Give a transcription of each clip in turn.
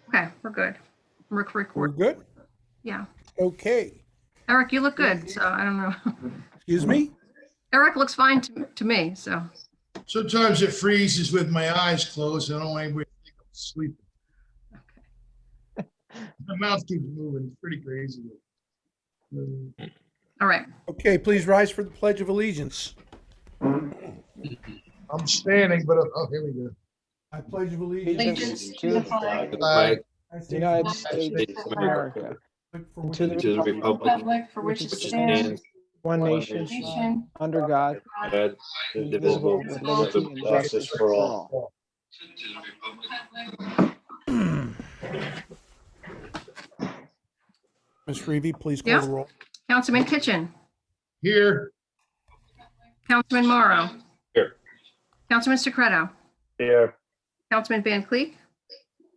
Okay, we're good. We're Record. good? Yeah. Okay. Eric, you look good, so I don't know. Excuse me? Eric looks fine to me, so. Sometimes it freezes with my eyes closed. I don't want anybody to think I'm sleeping. My mouth keeps moving. It's pretty crazy. All right. Okay, please rise for the Pledge of Allegiance. I'm standing, but here we go. I pledge of Allegiance to the flag To the flag The United United States States of America, for and to the and to the republic republic for which it which stands, stands one nation, nation, under God, God, indivisible, with with liberty and justice for all. Ms. Reevy, please call Yeah. the roll. Councilman Kitchen, Here, Councilman Morrow. Here. Councilman Secreto, Here. Councilman Van Cleek,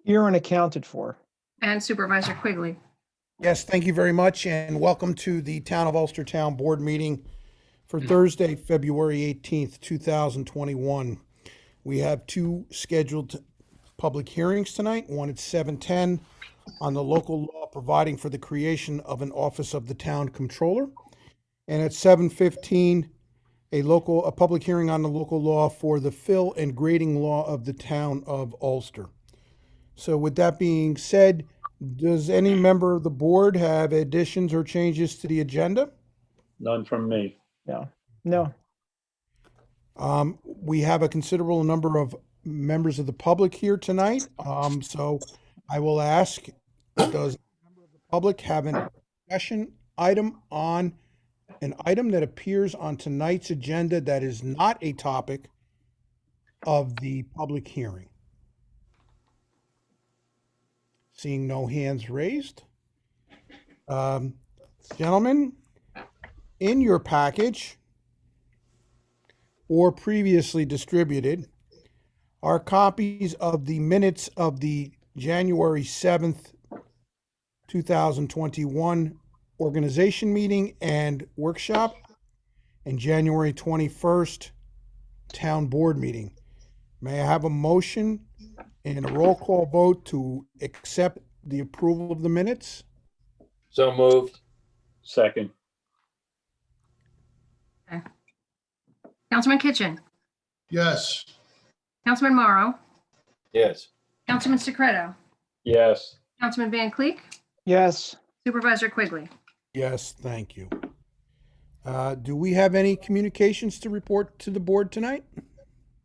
here and accounted for. and Supervisor Quigley. Yes, thank you very much, and welcome to the Town of Ulstertown Board meeting for Thursday, February 18th, 2021. We have two scheduled public hearings tonight. One at 7:10 on the local law providing for the creation of an office of the town controller, and at 7:15 a public hearing on the local law for the fill and grading law of the town of Ulster. So with that being said, does any member of the board have additions or changes to the agenda? None from me. No, We have a considerable number of members of the public here tonight. So I will ask, does a member of the public have a discussion item on an item that appears on tonight's agenda that is not a topic of the public hearing? Seeing no hands raised. Gentlemen, in your package or previously distributed are copies of the minutes of the January 7th, 2021 organization meeting and workshop and January 21st town board meeting. May I have a motion and a roll call vote to accept the approval of the minutes? So moved. Second. Councilman Kitchen, yes. Councilman Morrow, Yes. Councilman Secreto, Yes. Councilman Van Cleek, yes, Supervisor Quigley. Yes, thank you. Do we have any communications to report to the board tonight?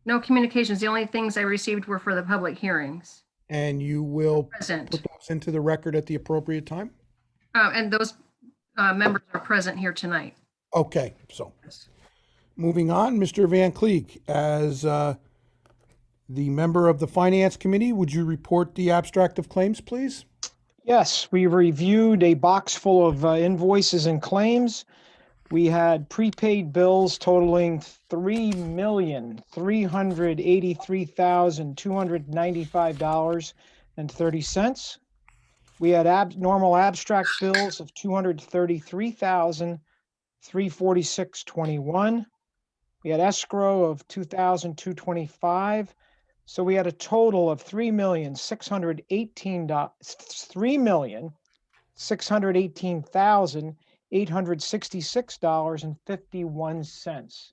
No communications. The only things I received were for the public hearings. And you will Present. put those into the record at the appropriate time? And those members are present here tonight. Okay, so moving on, Mr. Van Cleek, as the member of the Finance Committee, would you report the abstract of claims, please? yes. We reviewed a box full of invoices and claims. We had prepaid bills totaling $3,383,295.30. We had normal abstract bills of $233,346.21. We had escrow of $2,225. So we had a total of $3,618,866.51.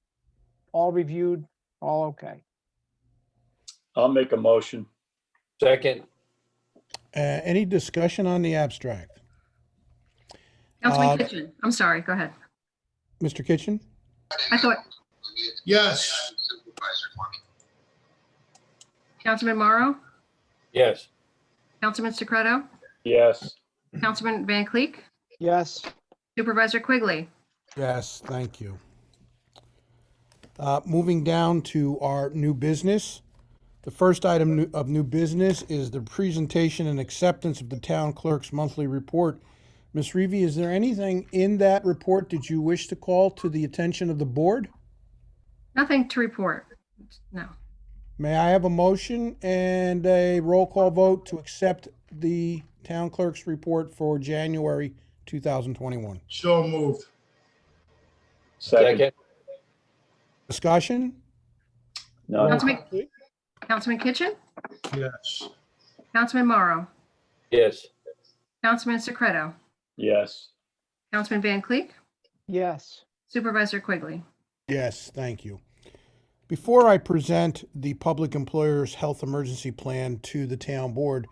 All reviewed, all okay. I'll make a motion. Second. Any discussion on the abstract? Councilman Kitchen, I'm sorry, go ahead. Mr. Kitchen? I thought, Yes. Councilman Morrow, Yes. Councilman Secreto, Yes. Councilman Van Cleek, Yes, Supervisor Quigley. Yes, thank you. Moving down to our new business. The first item of new business is the presentation and acceptance of the town clerk's monthly report. Ms. Reevy, is there anything in that report that you wish to call to the attention of the board? Nothing to report. No. May I have a motion and a roll call vote to accept the town clerk's report for January 2021? So moved. Second. Discussion? No. Councilman Kitchen, Yes. Councilman Morrow, Yes. Councilman Secreto, Yes. Councilman Van Cleek, Yes. Supervisor Quigley. Yes, thank you. Before I present the Public Employers Health Emergency Plan to the town board,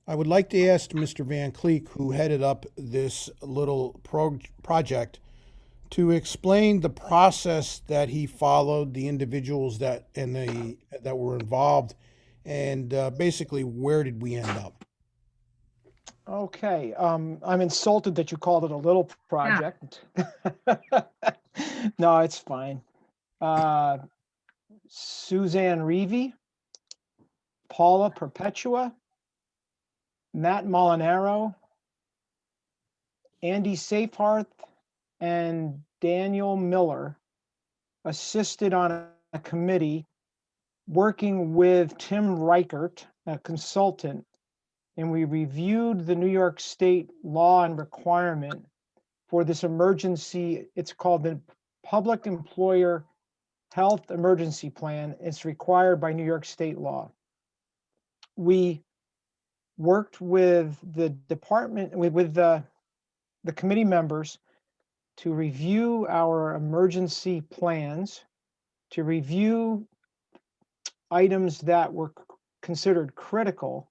I would like to ask Mr. Van Cleek, who headed up this little project, to explain the process that he followed, the individuals that were involved, and basically where did we end up? Okay, I'm insulted that you called it a little project. No, it's fine. Suzanne Reevy, Paula Perpetua, Matt Molinaro, Andy Safehearth, and Daniel Miller assisted on a committee working with Tim Reichert, a consultant, and we reviewed the New York State law and requirement for this emergency. It's called the Public Employer Health Emergency Plan. It's required by New York State law. We worked with the department, with the committee members to review our emergency plans, to review items that were considered critical,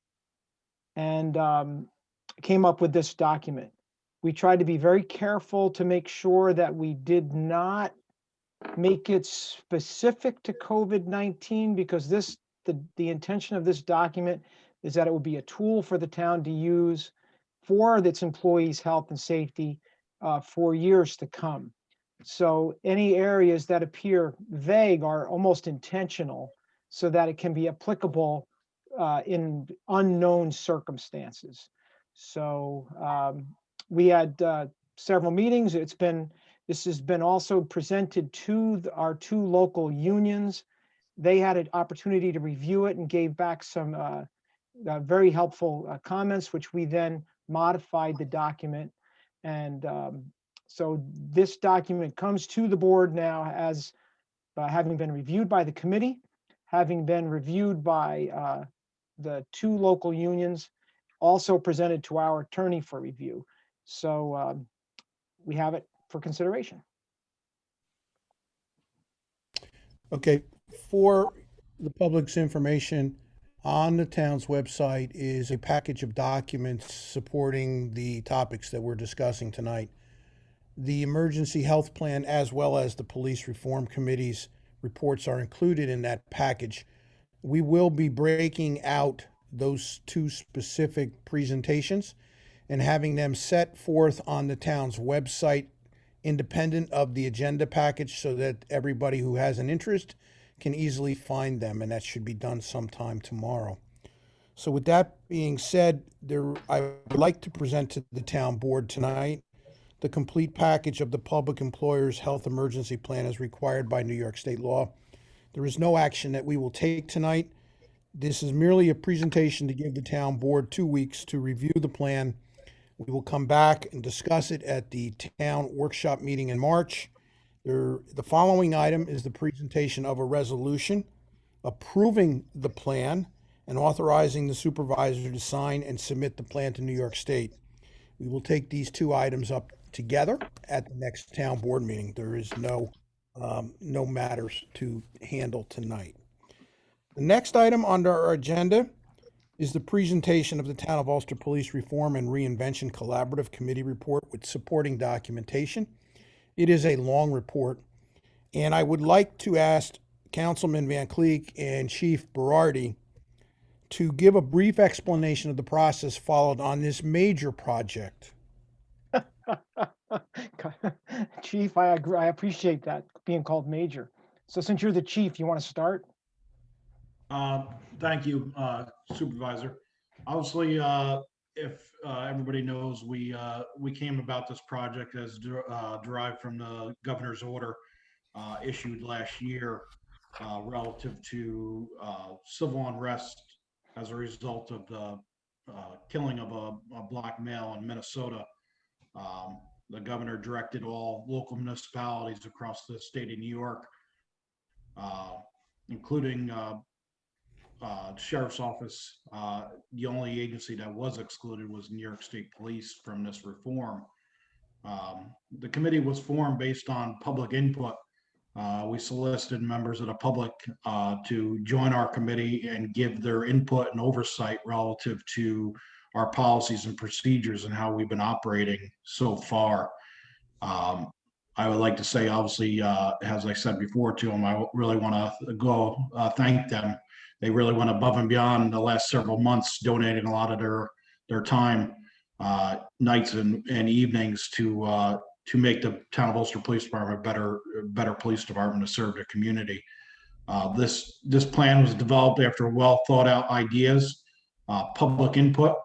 and came up with this document. We tried to be very careful to make sure that we did not make it specific to COVID-19, because the intention of this document is that it would be a tool for the town to use for its employees' health and safety for years to come. So any areas that appear vague are almost intentional so that it can be applicable in unknown circumstances. So we had several meetings. This has been also presented to our two local unions. They had an opportunity to review it and gave back some very helpful comments, which we then modified the document. And so this document comes to the board now as having been reviewed by the committee, having been reviewed by the two local unions, also presented to our attorney for review. So we have it for consideration. Okay, for the public's information, on the town's website is a package of documents supporting the topics that we're discussing tonight. The emergency health plan, as well as the police reform committee's reports, are included in that package. We will be breaking out those two specific presentations and having them set forth on the town's website independent of the agenda package so that everybody who has an interest can easily find them, and that should be done sometime tomorrow. So with that being said, I would like to present to the town board tonight the complete package of the Public Employers Health Emergency Plan as required by New York State law. There is no action that we will take tonight. This is merely a presentation to give the town board 2 weeks to review the plan. We will come back and discuss it at the town workshop meeting in March. The following item is the presentation of a resolution approving the plan and authorizing the supervisor to sign and submit the plan to New York State. We will take these two items up together at the next town board meeting. There is no matters to handle tonight. The next item under our agenda is the presentation of the Town of Ulster Police Reform and Reinvention Collaborative Committee report with supporting documentation. It is a long report, and I would like to ask Councilman Van Cleek and Chief Berardi to give a brief explanation of the process followed on this major project. Chief, I agree. I appreciate that being called major. So since you're the chief, you want to start? Thank you, Supervisor. Obviously, if everybody knows, we came about this project as derived from the governor's order issued last year relative to civil unrest as a result of the killing of a black male in Minnesota. The governor directed all local municipalities across the state of New York, including Sheriff's Office. The only agency that was excluded was New York State Police from this reform. The committee was formed based on public input. We solicited members of the public to join our committee and give their input and oversight relative to our policies and procedures and how we've been operating so far. I would like to say, obviously, as I said before to them, I really want to go thank them. They really went above and beyond the last several months, donating a lot of their time, nights and evenings to make the Town of Ulster Police Department a better police department to serve the community. This plan was developed after well thought out ideas, public input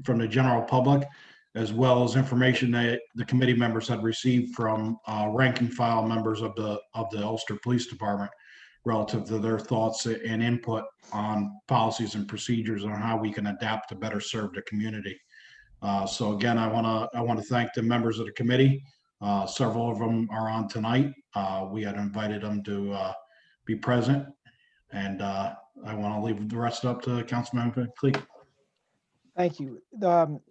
from the general public, as well as information that the committee members had received from rank and file members of the Ulster Police Department relative to their thoughts and input on policies and procedures on how we can adapt to better serve the community. So again, I want to thank the members of the committee. Several of them are on tonight. We had invited them to be present, and I want to leave the rest up to Councilman Cleek. Thank you.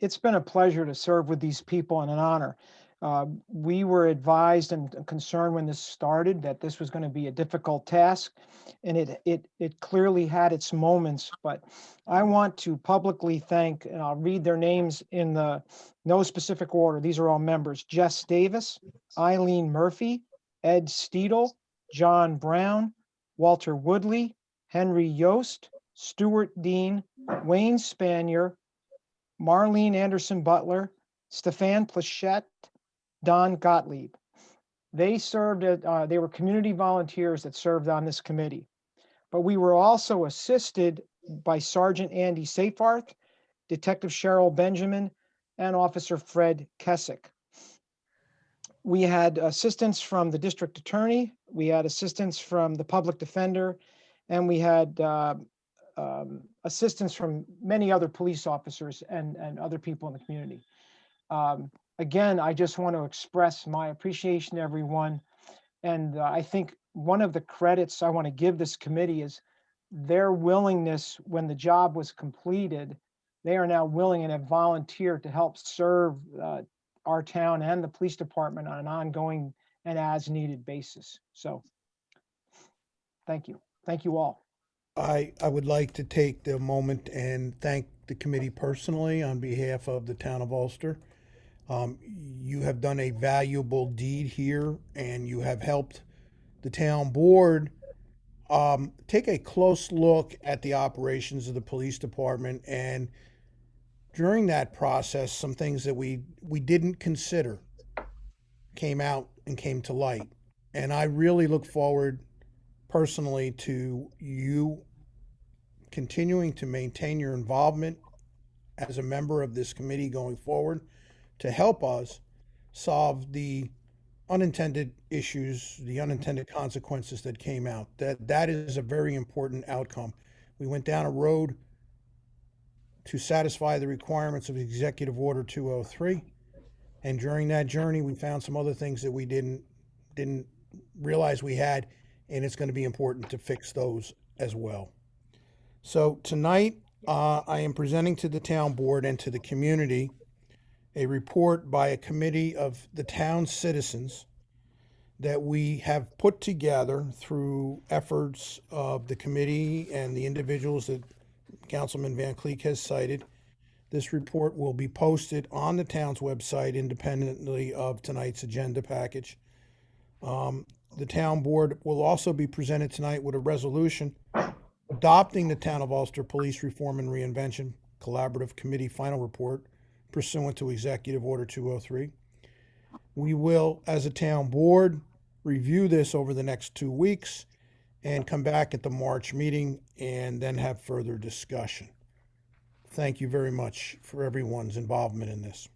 It's been a pleasure to serve with these people and an honor. We were advised and concerned when this started that this was going to be a difficult task, and it clearly had its moments. But I want to publicly thank, and I'll read their names in no specific order. These are all members: Jess Davis, Eileen Murphy, Ed Steedle, John Brown, Walter Woodley, Henry Yost, Stuart Dean, Wayne Spanier, Marlene Anderson Butler, Stefan Plachette, Don Gottlieb. They served they were community volunteers that served on this committee. But we were also assisted by Sergeant Andy Safarth, Detective Cheryl Benjamin, and Officer Fred Kessick. We had assistance from the district attorney, we had assistance from the public defender, and we had assistance from many other police officers and other people in the community. Again, I just want to express my appreciation to everyone. And I think one of the credits I want to give this committee is their willingness when the job was completed. They are now willing and have volunteered to help serve our town and the police department on an ongoing and as needed basis. So thank you. Thank you all. I would like to take the moment and thank the committee personally on behalf of the Town of Ulster. You have done a valuable deed here, and you have helped the town board take a close look at the operations of the police department. And during that process, some things that we didn't consider came out and came to light. And I really look forward personally to you continuing to maintain your involvement as a member of this committee going forward to help us solve the unintended issues, the unintended consequences that came out. That is a very important outcome. We went down a road to satisfy the requirements of Executive Order 203, and during that journey, we found some other things that we didn't realize we had, and it's going to be important to fix those as well. So tonight, I am presenting to the town board and to the community a report by a committee of the town's citizens that we have put together through efforts of the committee and the individuals that Councilman Van Cleek has cited. This report will be posted on the town's website independently of tonight's agenda package. The town board will also be presented tonight with a resolution adopting the Town of Ulster Police Reform and Reinvention Collaborative Committee final report pursuant to Executive Order 203. We will, as a town board, review this over the next 2 weeks and come back at the March meeting and then have further discussion. Thank you very much for everyone's involvement in this.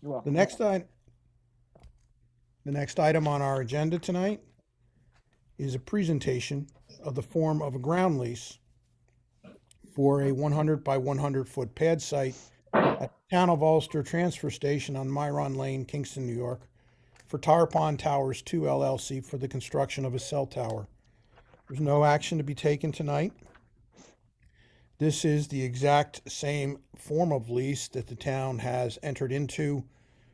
You're welcome. The next item on our agenda tonight is a presentation of the form of a ground lease for a 100 by 100 foot pad site at Town of Ulster Transfer Station on Myron Lane, Kingston, New York, for Tarpon Towers 2 LLC for the construction of a cell tower. There's no action to be taken tonight. This is the exact same form of lease that the town has entered into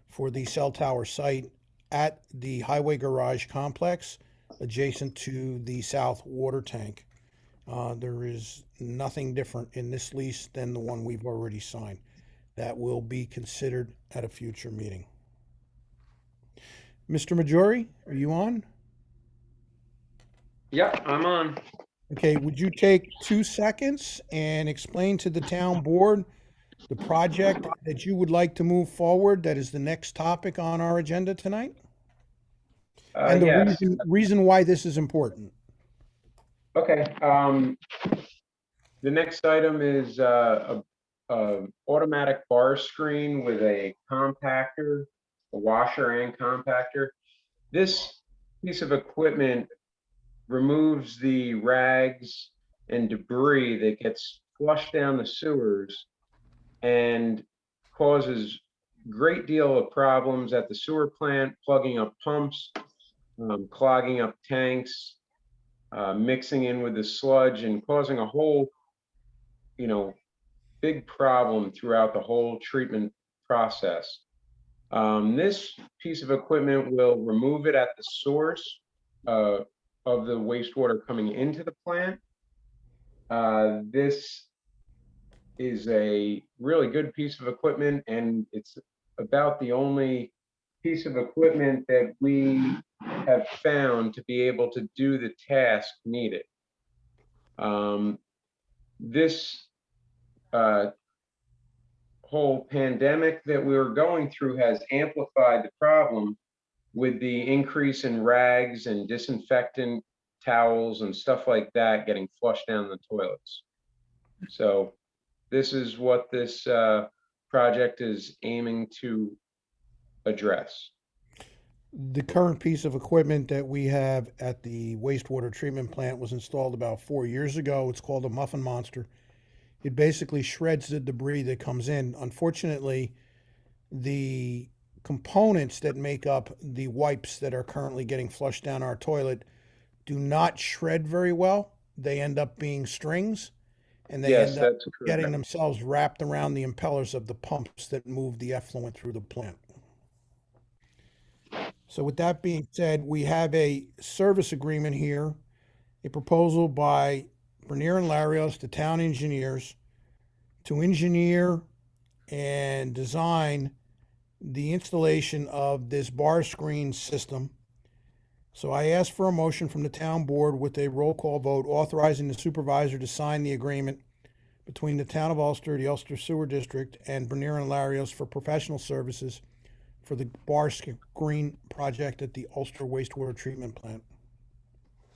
for the cell tower site at the Highway Garage complex adjacent to the south water tank. There is nothing different in this lease than the one we've already signed. That will be considered at a future meeting. Mr. Majori, are you on? Yep, I'm on. Okay, would you take 2 seconds and explain to the town board the project that you would like to move forward that is the next topic on our agenda tonight? And the Yes. reason why this is important. Okay. The next item is a automatic bar screen with a compactor, a washer and compactor. This piece of equipment removes the rags and debris that gets flushed down the sewers and causes great deal of problems at the sewer plant, plugging up pumps, clogging up tanks, mixing in with the sludge and causing a whole, big problem throughout the whole treatment process. This piece of equipment will remove it at the source of the wastewater coming into the plant. This is a really good piece of equipment, and it's about the only piece of equipment that we have found to be able to do the task needed. This whole pandemic that we were going through has amplified the problem with the increase in rags and disinfectant towels and stuff like that getting flushed down the toilets. So this is what this project is aiming to address. The current piece of equipment that we have at the wastewater treatment plant was installed about 4 years ago. It's called a Muffin Monster. It basically shreds the debris that comes in. Unfortunately, the components that make up the wipes that are currently getting flushed down our toilet do not shred very well. They end up being strings, and they Yes, end up that's getting correct. themselves wrapped around the impellers of the pumps that move the effluent through the plant. So with that being said, we have a service agreement here, a proposal by Bernier and Larios, the town engineers, to engineer and design the installation of this bar screen system. So I ask for a motion from the town board with a roll call vote authorizing the supervisor to sign the agreement between the town of Ulster, the Ulster Sewer District, and Bernier and Larios for professional services for the bar screen project at the Ulster wastewater treatment plant.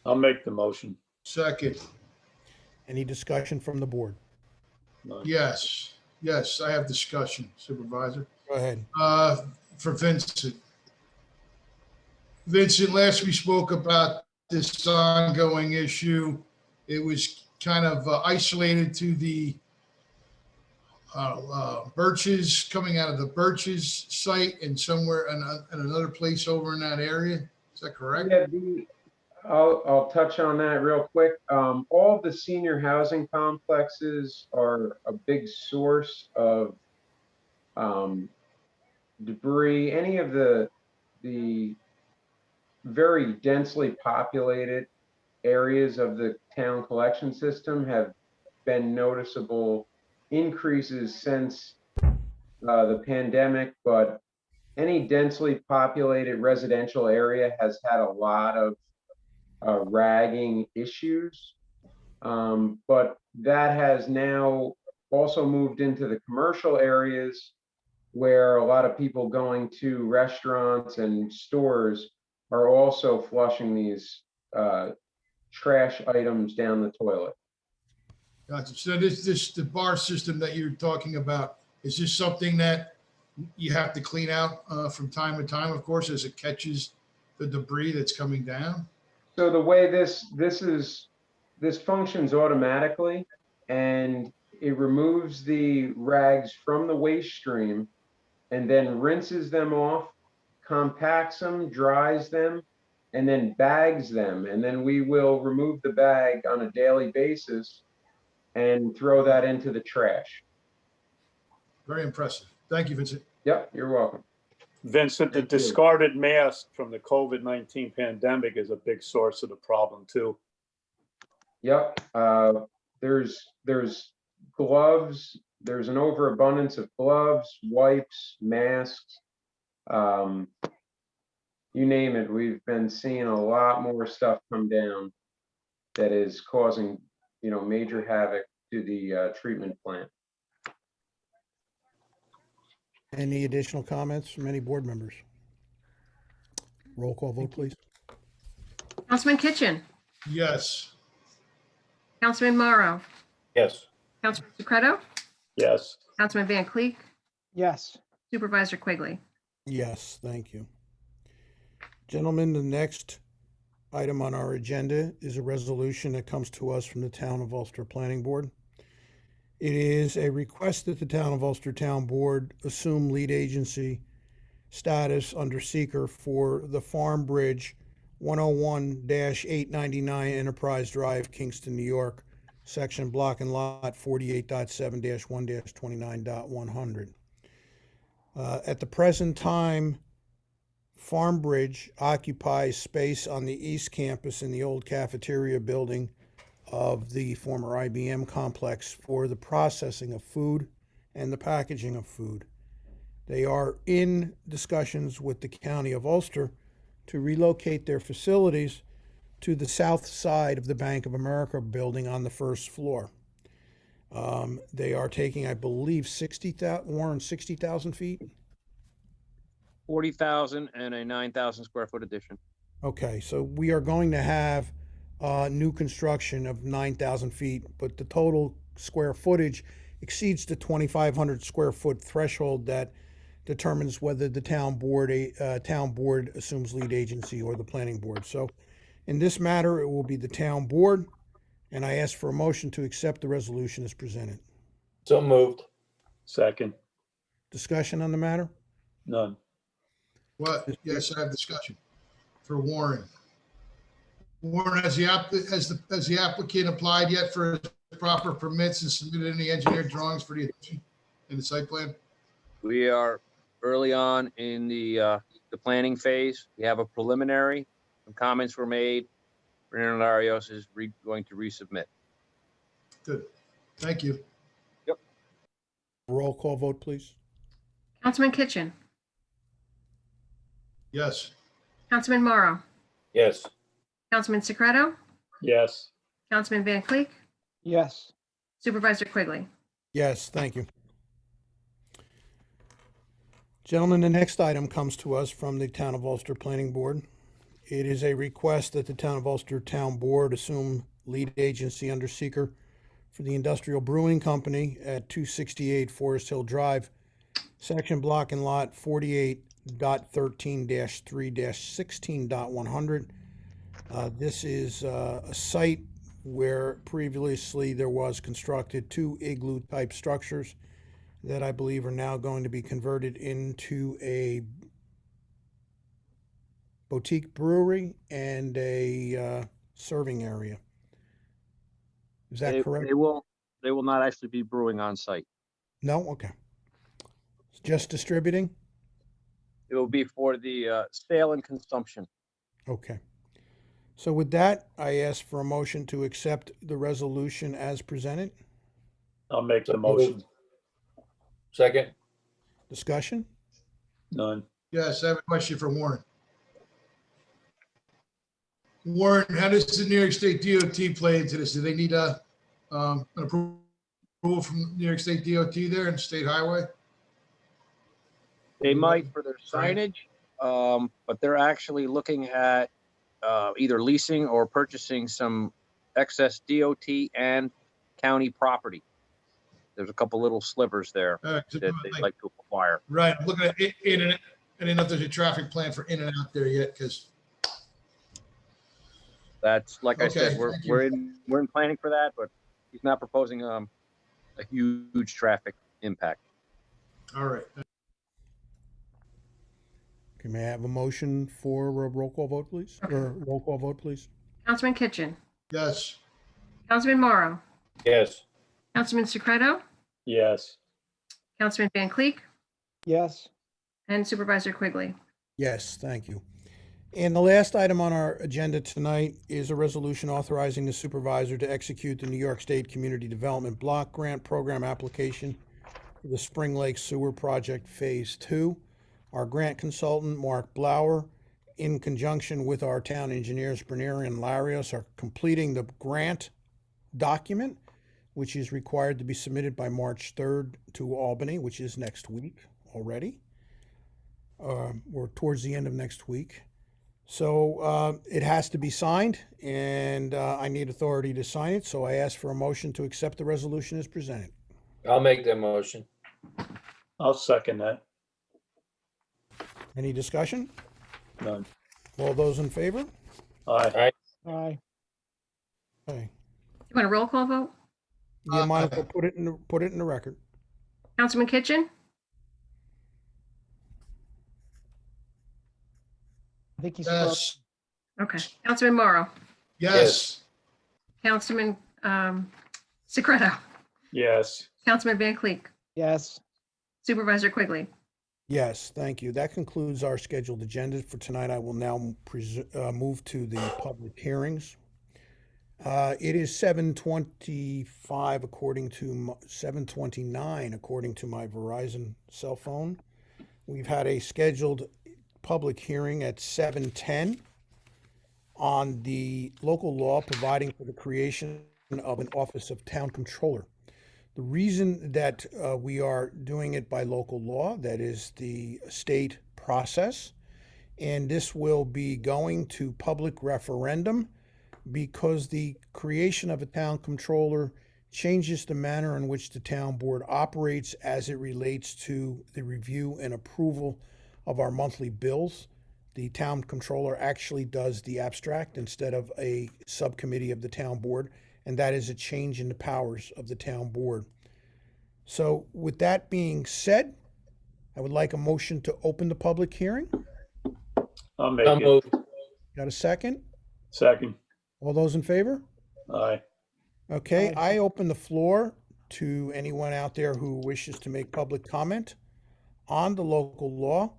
I'll make the motion. Second, Any discussion from the board? None. yes, I have discussion, Supervisor. Go ahead. For Vincent. Vincent, last we spoke about this ongoing issue, it was kind of isolated to the Birches, coming out of the Birches site and somewhere in another place over in that area. Is that correct? Yeah, I'll touch on that real quick. All of the senior housing complexes are a big source of debris. Any of the very densely populated areas of the town collection system have been noticeable increases since the pandemic, but any densely populated residential area has had a lot of ragging issues. But that has now also moved into the commercial areas where a lot of people going to restaurants and stores are also flushing these trash items down the toilet. Gotcha. So the bar system that you're talking about, is this something that you have to clean out from time to time, of course, as it catches the debris that's coming down? So the way this functions automatically, and it removes the rags from the waste stream and then rinses them off, compacts them, dries them, and then bags them. And then we will remove the bag on a daily basis and throw that into the trash. Very impressive. Thank you, Vincent. Yep, you're welcome. Vincent, the Thank you. discarded mask from the COVID-19 pandemic is a big source of the problem too. Yep, there's gloves, there's an overabundance of gloves, wipes, masks. You name it, we've been seeing a lot more stuff come down that is causing, major havoc to the treatment plant. Any additional comments from any board members? Roll call vote, please. Councilman Kitchen, Yes. Councilman Morrow, Yes. Councilman Secreto, Yes. Councilman Van Cleek, Yes. Supervisor Quigley. Yes, thank you. Gentlemen, the next item on our agenda is a resolution that comes to us from the Town of Ulster Planning Board. It is a request that the Town of Ulster Town Board assume lead agency status under seeker for the Farm Bridge 101-899 Enterprise Drive, Kingston, New York, section block and lot 48.7-1-29.100. At the present time, Farm Bridge occupies space on the east campus in the old cafeteria building of the former IBM complex for the processing of food and the packaging of food. They are in discussions with the County of Ulster to relocate their facilities to the south side of the Bank of America building on the first floor. They are taking, I believe, 60,000 feet? 40,000 and a 9,000 square foot addition. Okay, so we are going to have new construction of 9,000 feet, but the total square footage exceeds the 2,500 square foot threshold that determines whether the town board assumes lead agency or the planning board. So in this matter, it will be the town board, and I ask for a motion to accept the resolution as presented. So moved. Second. Discussion on the matter? None. What? Yes, I have discussion for Warren. Warren, has the applicant applied yet for his proper permits and submitted any engineered drawings for the addition in the site plan? We are early on in the planning phase. We have a preliminary. Some comments were made. Fernando Larios is going to resubmit. Good. Thank you. Roll call vote, please. Councilman Kitchen, Yes. Councilman Morrow, Yes. Councilman Secreto, Yes. Councilman Van Cleek, Yes. Supervisor Quigley. Yes, thank you. Gentlemen, the next item comes to us from the Town of Ulster Planning Board. It is a request that the Town of Ulster Town Board assume lead agency under seeker for the Industrial Brewing Company at 268 Forest Hill Drive, section block and lot 48.13-3-16.100. This is a site where previously there was constructed two igloo-type structures that I believe are now going to be converted into a boutique brewery and a serving area. Is that correct? They will not actually be brewing on site. No? Okay. It's just distributing? It will be for the sale and consumption. Okay. So with that, I ask for a motion to accept the resolution as presented. I'll make the motion. Second. Discussion? None. Yes, I have a question for Warren. Warren, how does the New York State DOT play into this? Do they need an approval from New York State DOT there and State Highway? They might for their signage, but they're actually looking at either leasing or purchasing some excess DOT and county property. There's a couple little slivers there that they'd like to acquire. Right, I'm looking at in and I didn't know if there's a traffic plan for in and out there yet, because That's like I said, Okay, thank you. we're in planning for that, but he's not proposing a huge traffic impact. all right. Okay, may I have a motion for a roll call vote, please? Or roll call vote, please? Councilman Kitchen, Yes. Councilman Morrow, Yes. Councilman Secreto, Yes. Councilman Van Cleek, yes, and Supervisor Quigley. Yes, thank you. And the last item on our agenda tonight is a resolution authorizing the supervisor to execute the New York State Community Development Block Grant Program application for the Spring Lake Sewer Project Phase 2. Our grant consultant, Mark Blauer, in conjunction with our town engineers, Bernier and Larios, are completing the grant document, which is required to be submitted by March 3rd to Albany, which is next week already. Or towards the end of next week. So it has to be signed, and I need authority to sign it. So I ask for a motion to accept the resolution as presented. I'll make that motion. I'll second that. Any discussion? None. All those in favor? Aye. aye, Okay. You want a roll call vote? You might as well put it in the record. Councilman Kitchen, I think he's. frozen. Yes, okay. Councilman Morrow, yes, Councilman Secreto, Yes. Councilman Van Cleek, Yes, Supervisor Quigley. Yes, thank you. That concludes our scheduled agenda for tonight. I will now move to the public hearings. It is 7:25 according to 7:29 according to my Verizon cell phone. We've had a scheduled public hearing at 7:10 on the local law providing for the creation of an office of town controller. The reason that we are doing it by local law, that is the state process, and this will be going to public referendum because the creation of a town controller changes the manner in which the town board operates as it relates to the review and approval of our monthly bills. The town controller actually does the abstract instead of a subcommittee of the town board, and that is a change in the powers of the town board. So with that being said, I would like a motion to open the public hearing. I'll make I'll it. move. Got a second? Second. All those in favor? Aye. Okay, Aye. I open the floor to anyone out there who wishes to make public comment on the local law.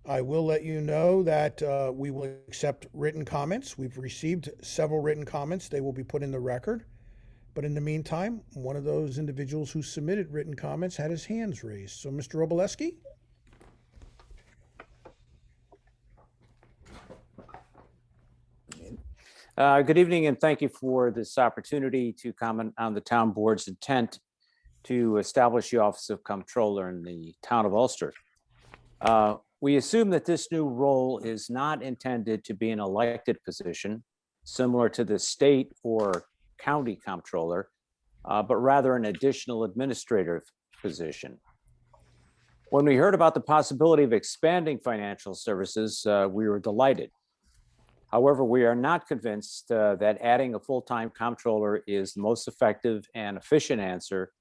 I will let you know that we will accept written comments. We've received several written comments. They will be put in the record. But in the meantime, one of those individuals who submitted written comments had his hands raised. So, Mr. Oboleski? Good evening, and thank you for this opportunity to comment on the town board's intent to establish the Office of Comptroller in the town of Ulster. We assume that this new role is not intended to be an elected position, similar to the state or county comptroller, but rather an additional administrative position. When we heard about the possibility of expanding financial services, we were delighted. However, we are not convinced that adding a full-time comptroller is the most effective and efficient answer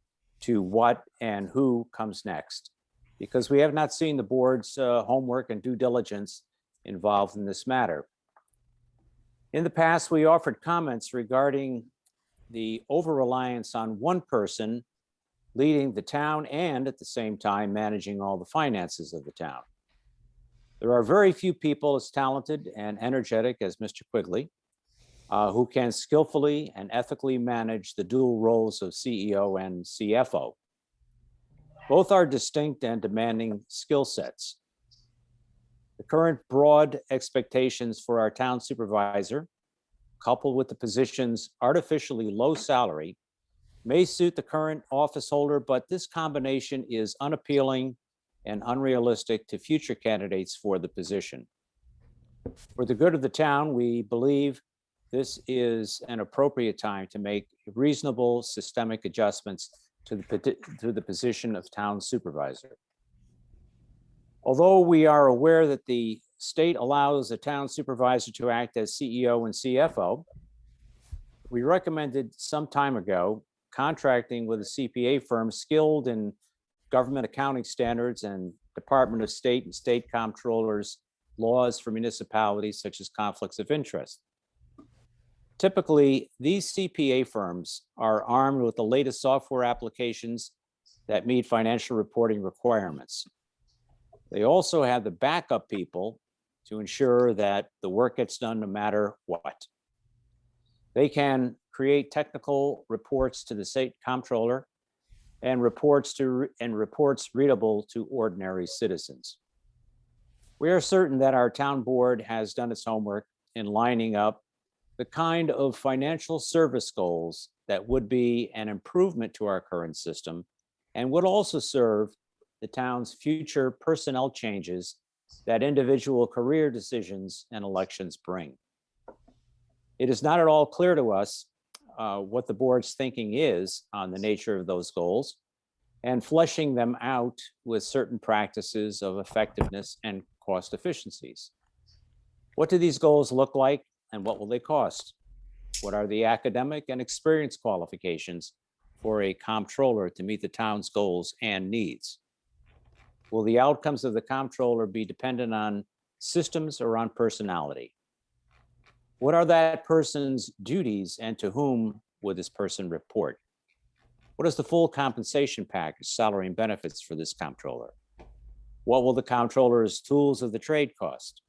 to what and who comes next, because we have not seen the board's homework and due diligence involved in this matter. In the past, we offered comments regarding the over-reliance on one person leading the town and at the same time managing all the finances of the town. There are very few people as talented and energetic as Mr. Quigley, who can skillfully and ethically manage the dual roles of CEO and CFO. Both are distinct and demanding skill sets. The current broad expectations for our town supervisor, coupled with the position's artificially low salary, may suit the current office holder, but this combination is unappealing and unrealistic to future candidates for the position. For the good of the town, we believe this is an appropriate time to make reasonable systemic adjustments to the position of town supervisor. Although we are aware that the state allows a town supervisor to act as CEO and CFO, we recommended some time ago contracting with a CPA firm skilled in government accounting standards and Department of State and state comptrollers laws for municipalities such as conflicts of interest. Typically, these CPA firms are armed with the latest software applications that meet financial reporting requirements. They also have the backup people to ensure that the work gets done no matter what. They can create technical reports to the state comptroller and reports readable to ordinary citizens. We are certain that our town board has done its homework in lining up the kind of financial service goals that would be an improvement to our current system and would also serve the town's future personnel changes that individual career decisions and elections bring. It is not at all clear to us what the board's thinking is on the nature of those goals and fleshing them out with certain practices of effectiveness and cost efficiencies. What do these goals look like and what will they cost? What are the academic and experience qualifications for a comptroller to meet the town's goals and needs? Will the outcomes of the comptroller be dependent on systems or on personality? What are that person's duties and to whom would this person report? What is the full compensation package, salary and benefits for this comptroller? What will the comptroller's tools of the trade cost?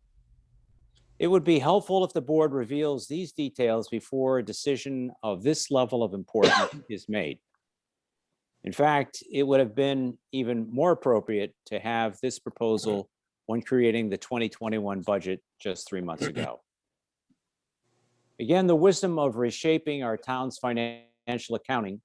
It would be helpful if the board reveals these details before a decision of this level of importance is made. In fact, it would have been even more appropriate to have this proposal when creating the 2021 budget just 3 months ago. Again, the wisdom of reshaping our town's financial accounting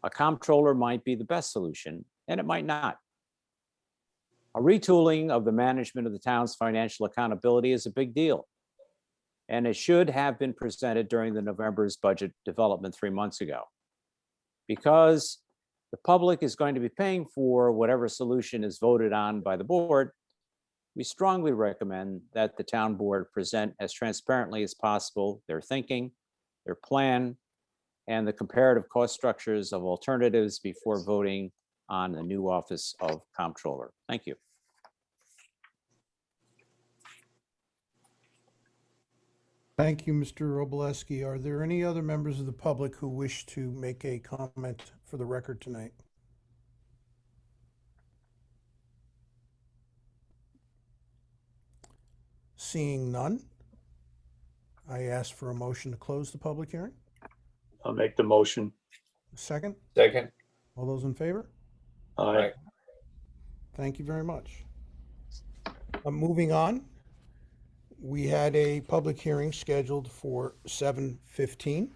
a comptroller might be the best solution, and it might not. A retooling of the management of the town's financial accountability is a big deal, and it should have been presented during the November's budget development 3 months ago. Because the public is going to be paying for whatever solution is voted on by the board, we strongly recommend that the town board present as transparently as possible their thinking, their plan, and the comparative cost structures of alternatives before voting on the new office of comptroller. Thank you. Thank you, Mr. Robolewski. Are there any other members of the public who wish to make a comment for the record tonight? Seeing none, I ask for a motion to close the public hearing. I'll make the motion. Second, Second. all those in favor? Aye. Thank you very much. Moving on, we had a public hearing scheduled for 7:15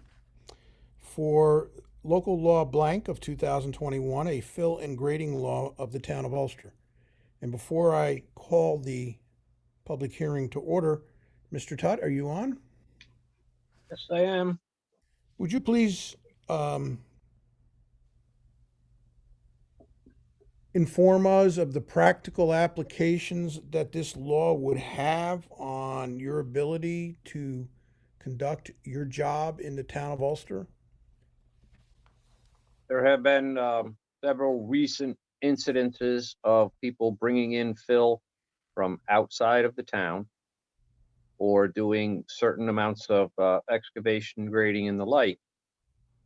for local law blank of 2021, a fill and grading law of the town of Ulster. And before I call the public hearing to order, Mr. Tutt, are you on? Yes, I am. Would you please inform us of the practical applications that this law would have on your ability to conduct your job in the town of Ulster? There have been several recent incidences of people bringing in fill from outside of the town or doing certain amounts of excavation, grading, and the like.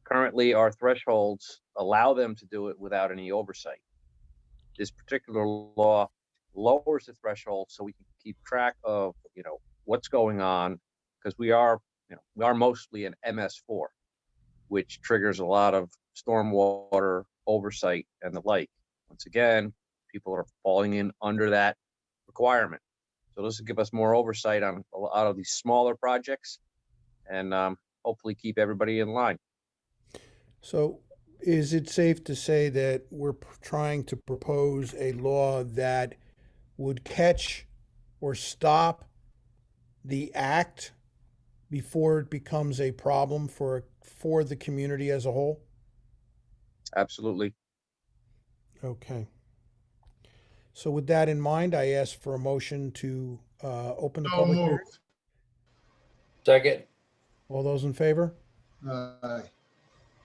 Currently, our thresholds allow them to do it without any oversight. This particular law lowers the threshold so we can keep track of, what's going on, because we are mostly an MS4, which triggers a lot of stormwater oversight and the like. Once again, people are falling in under that requirement. So this will give us more oversight on a lot of these smaller projects and hopefully keep everybody in line. So is it safe to say that we're trying to propose a law that would catch or stop the act before it becomes a problem for the community as a whole? Absolutely. Okay. So with that in mind, I ask for a motion to open the So public hearing. moved. Second. All those in favor? Aye.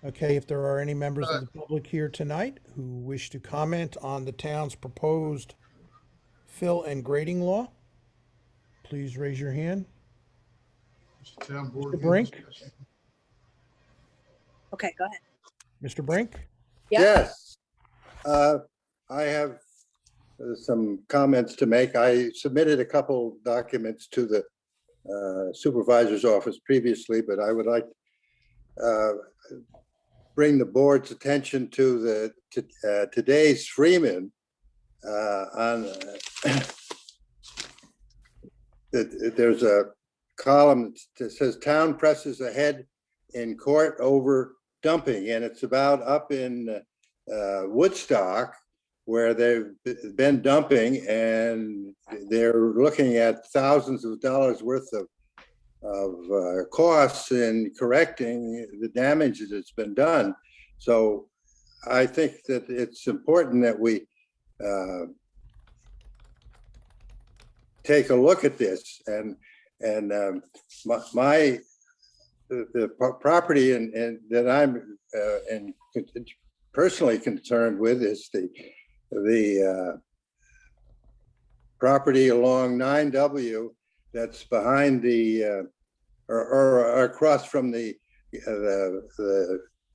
Okay, if there are any members of the public here tonight who wish to comment on the town's proposed fill and grading law? Please raise your hand. Mr. Town Board. Mr. Brink? Okay, go ahead. Mr. Brink? Yeah. Yes. I have some comments to make. I submitted a couple documents to the supervisor's office previously, but I would like bring the board's attention to today's Freeman on there's a column that says town presses ahead in court over dumping, and it's about up in Woodstock, where they've been dumping, and they're looking at thousands of dollars worth of costs in correcting the damage that's been done. So I think that it's important that we take a look at this, and the property and that I'm and personally concerned with is the property along 9W that's behind the or across from the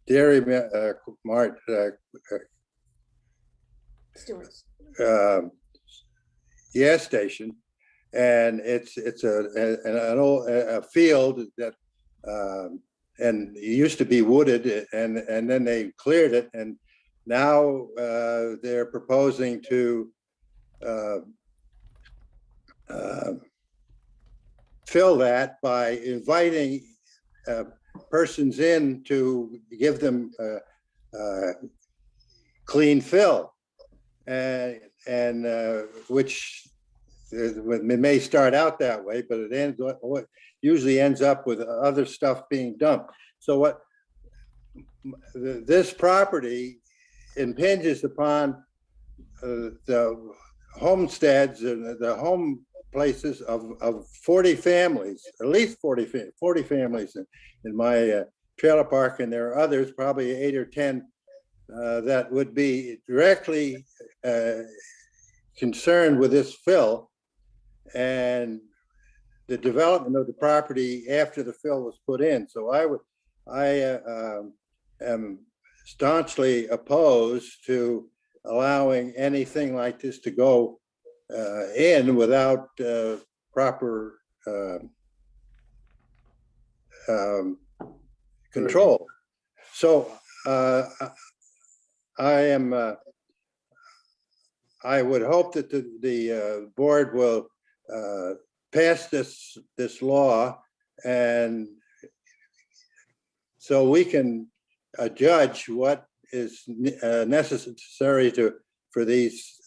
Dairy Mart gas station, and it's an old field that and it used to be wooded, and then they cleared it, and now they're proposing to fill that by inviting persons in to give them clean fill, and which it may start out that way, but it usually ends up with other stuff being dumped. So what this property impinges upon the homesteads and the home places of 40 families, at least 40 families in my trailer park, and there are others, probably 8 or 10 that would be directly concerned with this fill and the development of the property after the fill was put in. So I am staunchly opposed to allowing anything like this to go in without proper control. So I would hope that the board will pass this law, and so we can judge what is necessary for these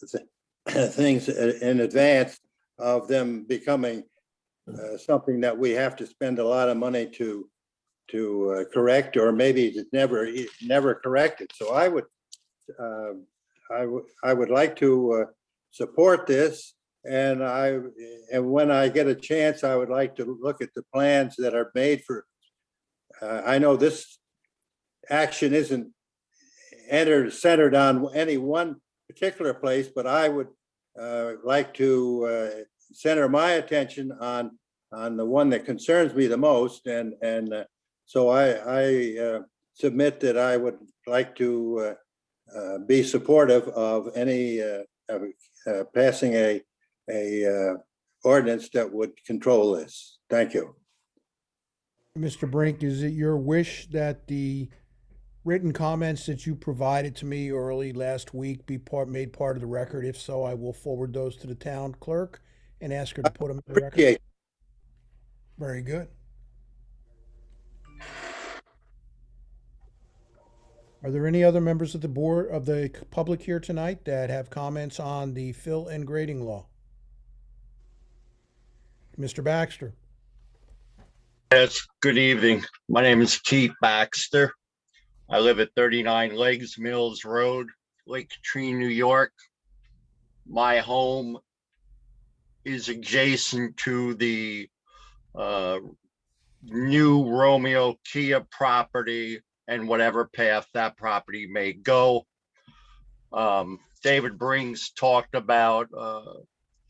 things in advance of them becoming something that we have to spend a lot of money to correct, or maybe it's never corrected. So I would like to support this, and when I get a chance, I would like to look at the plans that are made for. I know this action isn't centered on any one particular place, but I would like to center my attention on the one that concerns me the most, and so I submit that I would like to be supportive of any passing a ordinance that would control this. Thank you. Mr. Brink, is it your wish that the written comments that you provided to me early last week be made part of the record? If so, I will forward those to the town clerk and ask her to put them in the record. Appreciate it. Very good. Are there any other members of the board, of the public here tonight, that have comments on the fill and grading law? Mr. Baxter. Yes, good evening. My name is Keith Baxter. I live at 39 Legs Mills Road, Lake Katrine, New York. My home is adjacent to the new Romeo Kia property and whatever path that property may go. David Brings talked about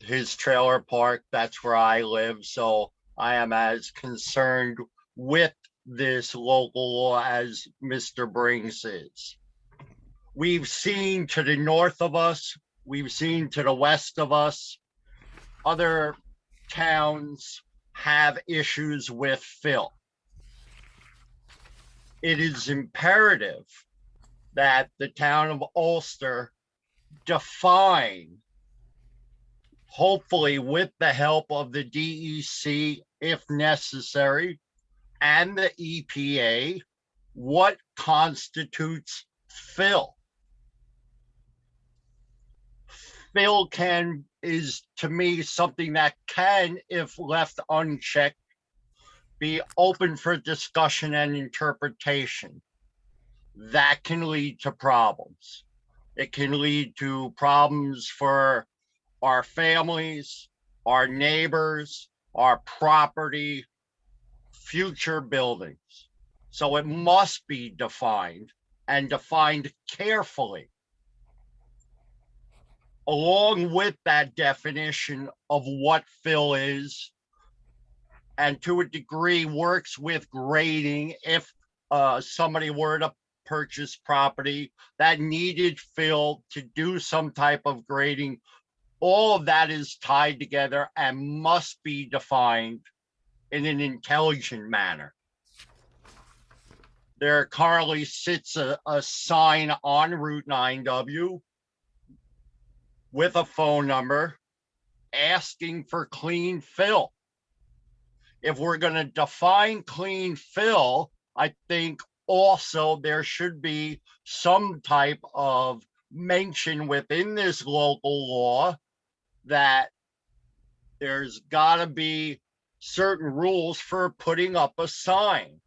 his trailer park. That's where I live. So I am as concerned with this local law as Mr. Brings is. We've seen to the north of us, we've seen to the west of us, other towns have issues with fill. It is imperative that the town of Ulster define, hopefully with the help of the DEC if necessary, and the EPA, what constitutes fill. Fill is to me something that can, if left unchecked, be open for discussion and interpretation. That can lead to problems. It can lead to problems for our families, our neighbors, our property, future buildings. So it must be defined and defined carefully. Along with that definition of what fill is, and to a degree works with grading if somebody were to purchase property that needed fill to do some type of grading. All of that is tied together and must be defined in an intelligent manner. There currently sits a sign on Route 9W with a phone number asking for clean fill. If we're going to define clean fill, I think also there should be some type of mention within this local law that there's got to be certain rules for putting up a sign.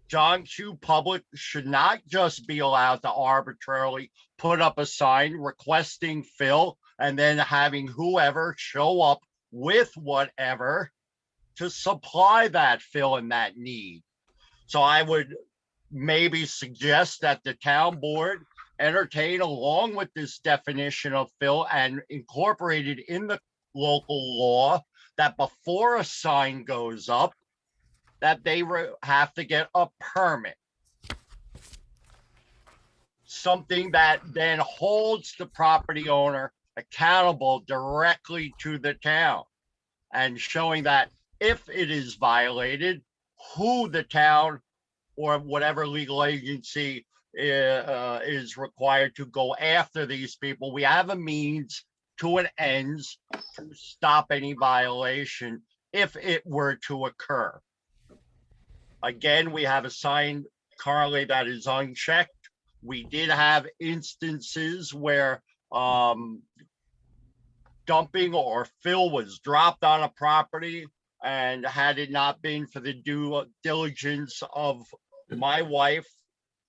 John Q. Public should not just be allowed to arbitrarily put up a sign requesting fill and then having whoever show up with whatever to supply that fill and that need. So I would maybe suggest that the town board entertain, along with this definition of fill and incorporated in the local law, that before a sign goes up, that they have to get a permit. Something that then holds the property owner accountable directly to the town, and showing that if it is violated, who the town or whatever legal agency is required to go after these people. We have a means to an ends to stop any violation if it were to occur. Again, we have a sign currently that is unchecked. We did have instances where dumping or fill was dropped on a property, and had it not been for the due diligence of my wife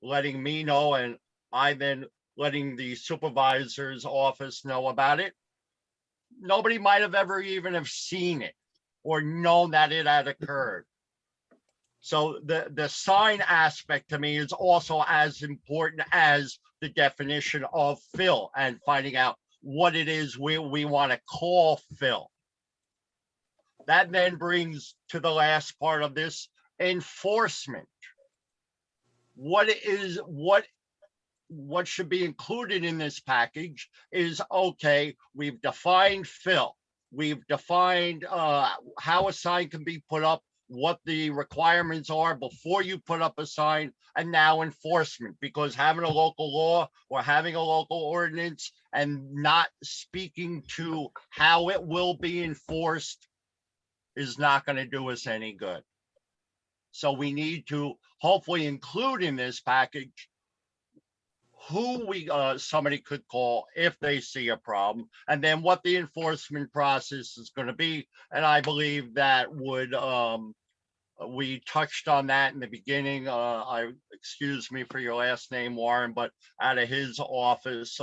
letting me know, and I then letting the supervisor's office know about it, nobody might have ever even have seen it or known that it had occurred. So the sign aspect to me is also as important as the definition of fill and finding out what it is we want to call fill. That then brings to the last part of this, enforcement. What should be included in this package is, okay, we've defined fill. We've defined how a sign can be put up, what the requirements are before you put up a sign, and now enforcement, because having a local law or having a local ordinance and not speaking to how it will be enforced is not going to do us any good. So we need to hopefully include in this package who somebody could call if they see a problem, and then what the enforcement process is going to be. And I believe that would we touched on that in the beginning. Excuse me for your last name, Warren, but out of his office,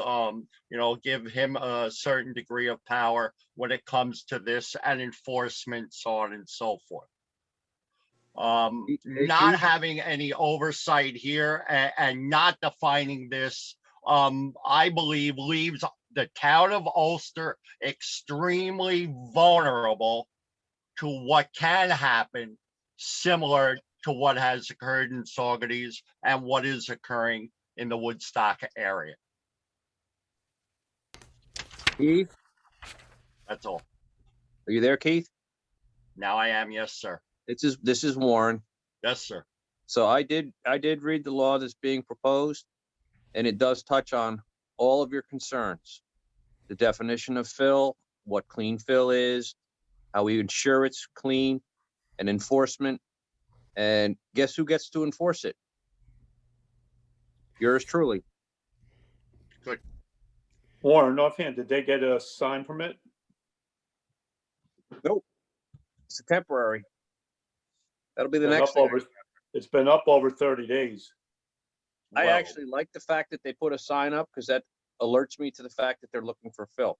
give him a certain degree of power when it comes to this and enforcement, so on and so forth. Not having any oversight here and not defining this, I believe leaves the town of Ulster extremely vulnerable to what can happen, similar to what has occurred in Saugerties and what is occurring in the Woodstock area. Keith, That's all. are you there, Keith? Now I am, yes, sir. This is Warren. Yes, sir. So I did read the law that's being proposed, and it does touch on all of your concerns. The definition of fill, what clean fill is, how we ensure it's clean, and enforcement. And guess who gets to enforce it? Yours truly. Warren, offhand, did they get a sign permit? Nope. It's a temporary. That'll be the Been next up thing. over- It's been up over 30 days. I Well, actually like the fact that they put a sign up because that alerts me to the fact that they're looking for fill.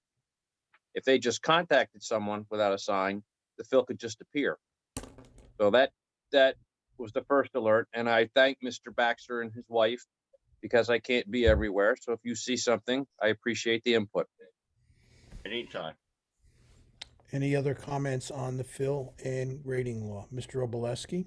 If they just contacted someone without a sign, the fill could just appear. So that was the first alert, and I thank Mr. Baxter and his wife because I can't be everywhere. So if you see something, I appreciate the input. anytime. Any other comments on the fill and grading law? Mr. Oboleski?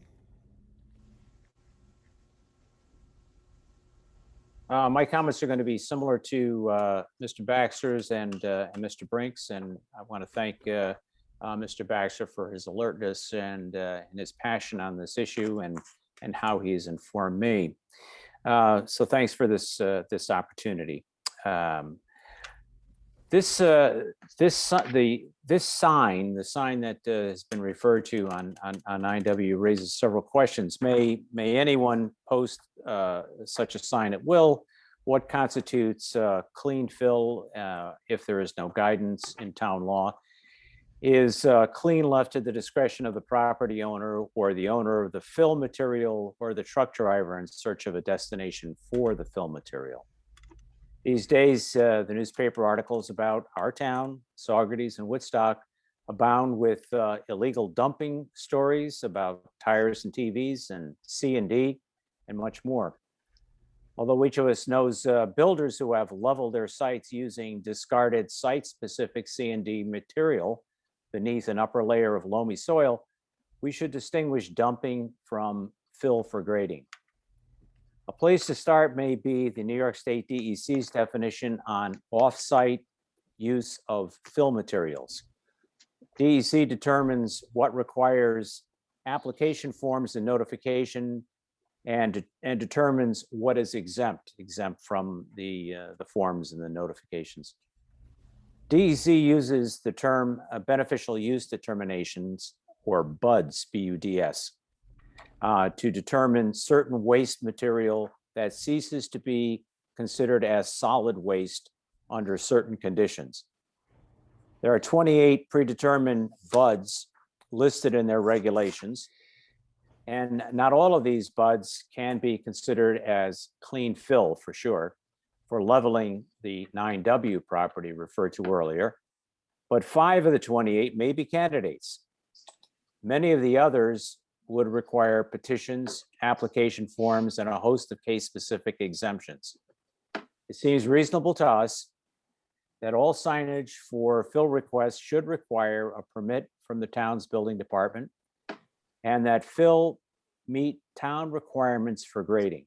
My comments are going to be similar to Mr. Baxter's and Mr. Brink's, and I want to thank Mr. Baxter for his alertness and his passion on this issue and how he's informed me. So thanks for this opportunity. This sign, the sign that has been referred to on 9W raises several questions. May anyone post such a sign at will? What constitutes clean fill if there is no guidance in town law? Is clean left to the discretion of the property owner or the owner of the fill material or the truck driver in search of a destination for the fill material? These days, the newspaper articles about our town, Saugerties and Woodstock, abound with illegal dumping stories about tires and TVs and C&D and much more. Although each of us knows builders who have leveled their sites using discarded site-specific C&D material beneath an upper layer of loamy soil, we should distinguish dumping from fill for grading. A place to start may be the New York State DEC's definition on off-site use of fill materials. DEC determines what requires application forms and notification and determines what is exempt from the forms and the notifications. DEC uses the term beneficial use determinations, or BUDS, B-U-D-S, to determine certain waste material that ceases to be considered as solid waste under certain conditions. There are 28 predetermined BUDS listed in their regulations, and not all of these BUDS can be considered as clean fill for sure, for leveling the 9W property referred to earlier, but 5 of the 28 may be candidates. Many of the others would require petitions, application forms, and a host of case-specific exemptions. It seems reasonable to us that all signage for fill requests should require a permit from the town's building department, and that fill meet town requirements for grading.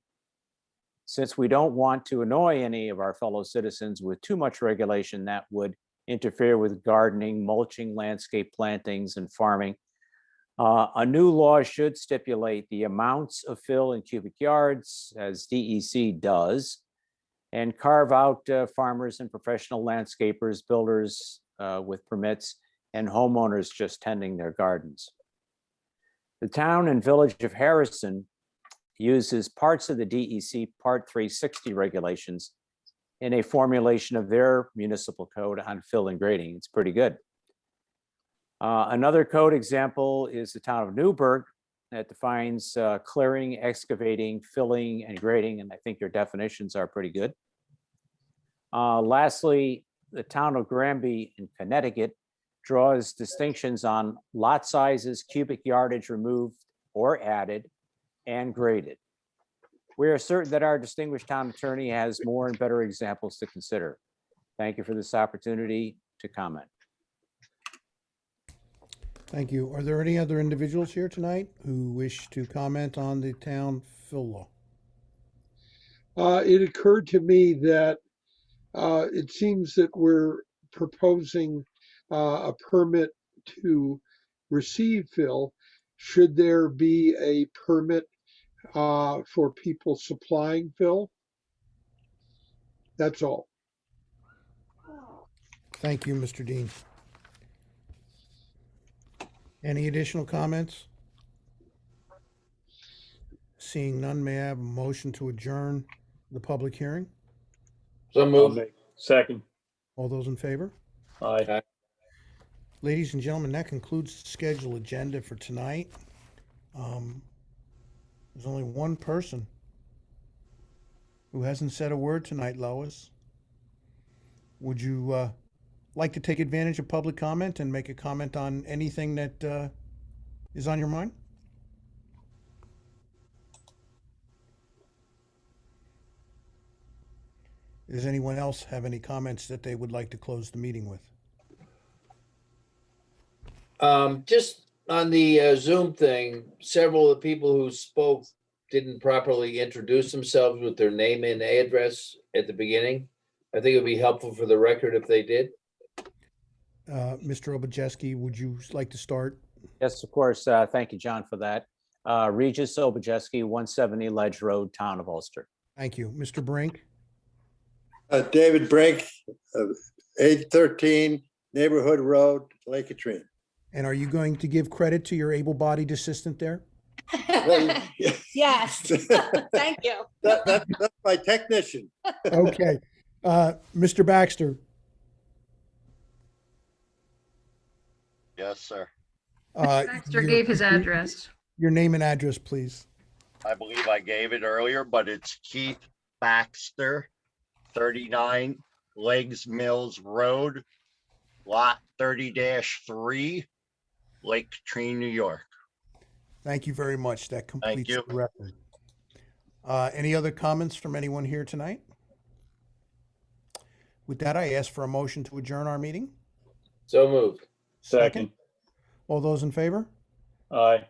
Since we don't want to annoy any of our fellow citizens with too much regulation that would interfere with gardening, mulching, landscape plantings, and farming, a new law should stipulate the amounts of fill in cubic yards, as DEC does, and carve out farmers and professional landscapers, builders with permits, and homeowners just tending their gardens. The town and village of Harrison uses parts of the DEC Part 360 regulations in a formulation of their municipal code on fill and grading. It's pretty good. Another code example is the town of Newburgh that defines clearing, excavating, filling, and grading, and I think your definitions are pretty good. Lastly, the town of Granby in Connecticut draws distinctions on lot sizes, cubic yardage removed or added, and graded. We are certain that our distinguished town attorney has more and better examples to consider. Thank you for this opportunity to comment. Thank you. Are there any other individuals here tonight who wish to comment on the town fill law? It occurred to me that it seems that we're proposing a permit to receive fill. Should there be a permit for people supplying fill? That's all. Thank you, Mr. Dean. Any additional comments? Seeing none, may I have a motion to adjourn the public hearing? So I'll moved. make, second. All those in favor? Aye. Ladies and gentlemen, that concludes the scheduled agenda for tonight. There's only one person who hasn't said a word tonight, Lois. Would you like to take advantage of public comment and make a comment on anything that is on your mind? Does anyone else have any comments that they would like to close the meeting with? Just on the Zoom thing, several of the people who spoke didn't properly introduce themselves with their name and address at the beginning. I think it would be helpful for the record if they did. Mr. Obajeski, would you like to start? Yes, of course. Thank you, John, for that. Regis Obajeski, 170 Ledge Road, Town of Ulster. Thank you. Mr. Brink? David Brink, 813 Neighborhood Road, Lake Katrina. And are you going to give credit to your able-bodied assistant there? Yes, thank you. That's my technician. Okay. Mr. Baxter? Yes, sir. Baxter gave his address. Your name and address, please. I believe I gave it earlier, but it's Keith Baxter, 39 Legs Mills Road, lot 30-3, Lake Katrina, New York. Thank you very much. That completes you. the record. Any other comments from anyone here tonight? With that, I ask for a motion to adjourn our meeting. So moved. Second. All those in favor? Aye.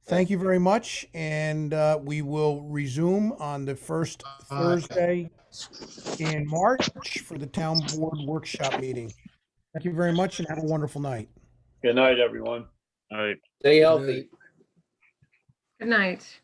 Thank you very much, and we will resume on the first Thursday in March for the town board workshop meeting. Thank you very much and have a wonderful night. Good night, everyone. All right. Stay healthy. Good night.